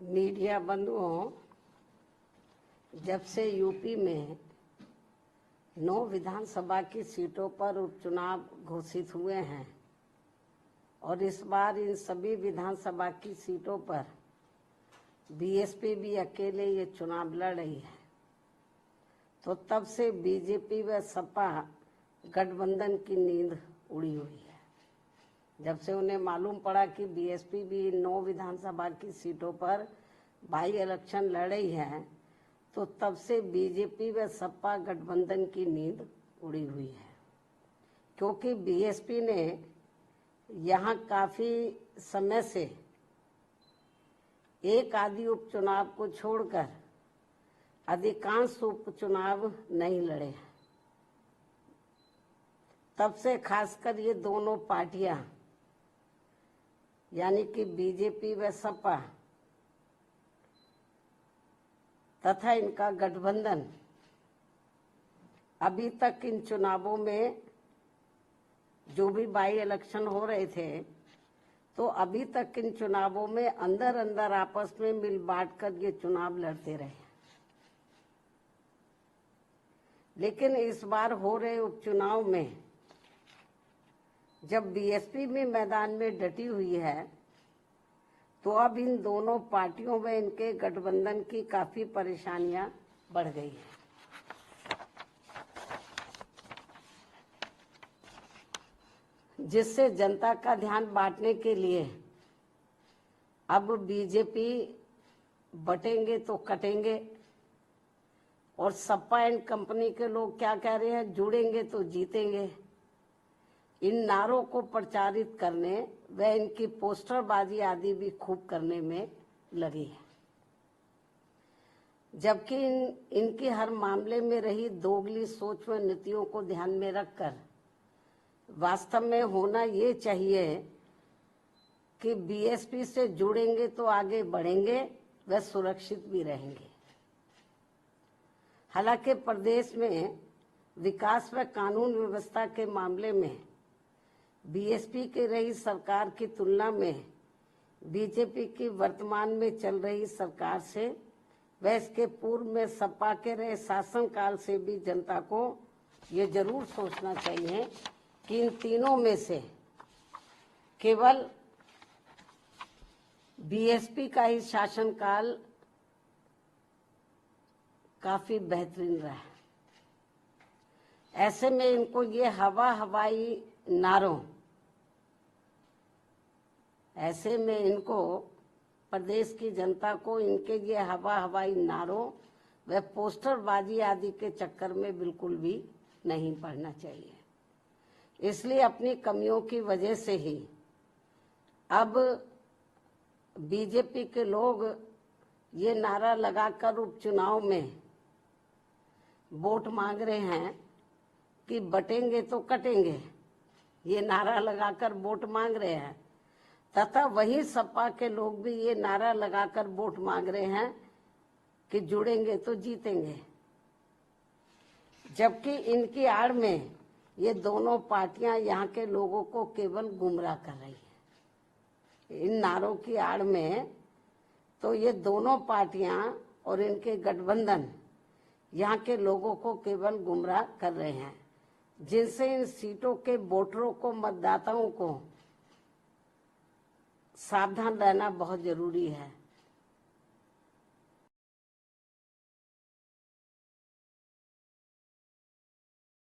Media बंधुओं, जब से यूपी में 9 विधानसभा की सीटों पर उपचुनाव घोषित हुए हैं और इस बार इन सभी विधानसभा की सीटों पर बीएसपी भी अकेले ये चुनाव लड़ रही है, तो तब से बीजेपी व सपा गठबंधन की नींद उड़ी हुई है। जब से उन्हें मालूम पड़ा कि बीएसपी भी 9 विधानसभा की सीटों पर बाई इलेक्शन लड़ रही है, तो तब से बीजेपी व सपा गठबंधन की नींद उड़ी हुई है, क्योंकि बीएसपी ने यहाँ काफी समय से एक आदि उपचुनाव को छोड़कर अधिकांश उपचुनाव नहीं लड़े हैं। तब से खासकर ये दोनों पार्टियां यानी कि बीजेपी व सपा तथा इनका गठबंधन अभी तक इन चुनावों में जो भी बाई इलेक्शन हो रहे थे, तो अभी तक इन चुनावों में अंदर अंदर आपस में मिल बांट कर ये चुनाव लड़ते रहे। लेकिन इस बार हो रहे उपचुनाव में जब बीएसपी में मैदान में डटी हुई है, तो अब इन दोनों पार्टियों में इनके गठबंधन की काफी परेशानियां बढ़ गई हैं। जिससे जनता का ध्यान बांटने के लिए अब बीजेपी बटेंगे तो कटेंगे और सपा एंड कंपनी के लोग क्या कह रहे हैं, जुड़ेंगे तो जीतेंगे। इन नारों को प्रचारित करने व इनकी पोस्टरबाजी आदि भी खूब करने में लगी है, जबकि इनकी हर मामले में रही दोगली सोच व नीतियों को ध्यान में रखकर वास्तव में होना ये चाहिए कि बीएसपी से जुड़ेंगे तो आगे बढ़ेंगे व सुरक्षित भी रहेंगे। हालांकि प्रदेश में विकास व कानून व्यवस्था के मामले में बीएसपी की रही सरकार की तुलना में बीजेपी की वर्तमान में चल रही सरकार से व इसके पूर्व में सपा के रहे शासनकाल से भी जनता को ये जरूर सोचना चाहिए कि इन तीनों में से केवल बीएसपी का ही शासनकाल काफी बेहतरीन रहा है। ऐसे में इनको ये हवाई नारों, ऐसे में इनको प्रदेश की जनता को इनके ये हवाई नारों व पोस्टरबाजी आदि के चक्कर में बिल्कुल भी नहीं पड़ना चाहिए। इसलिए अपनी कमियों की वजह से ही अब बीजेपी के लोग ये नारा लगाकर उपचुनाव में वोट मांग रहे हैं कि बटेंगे तो कटेंगे, ये नारा लगाकर वोट मांग रहे हैं, तथा वही सपा के लोग भी ये नारा लगाकर वोट मांग रहे हैं कि जुड़ेंगे तो जीतेंगे। जबकि इनकी आड़ में ये दोनों पार्टियां यहाँ के लोगों को केवल गुमराह कर रही है। इन नारों की आड़ में तो ये दोनों पार्टियां और इनके गठबंधन यहाँ के लोगों को केवल गुमराह कर रहे हैं, जिनसे इन सीटों के वोटरों को, मतदाताओं को सावधान रहना बहुत जरूरी है।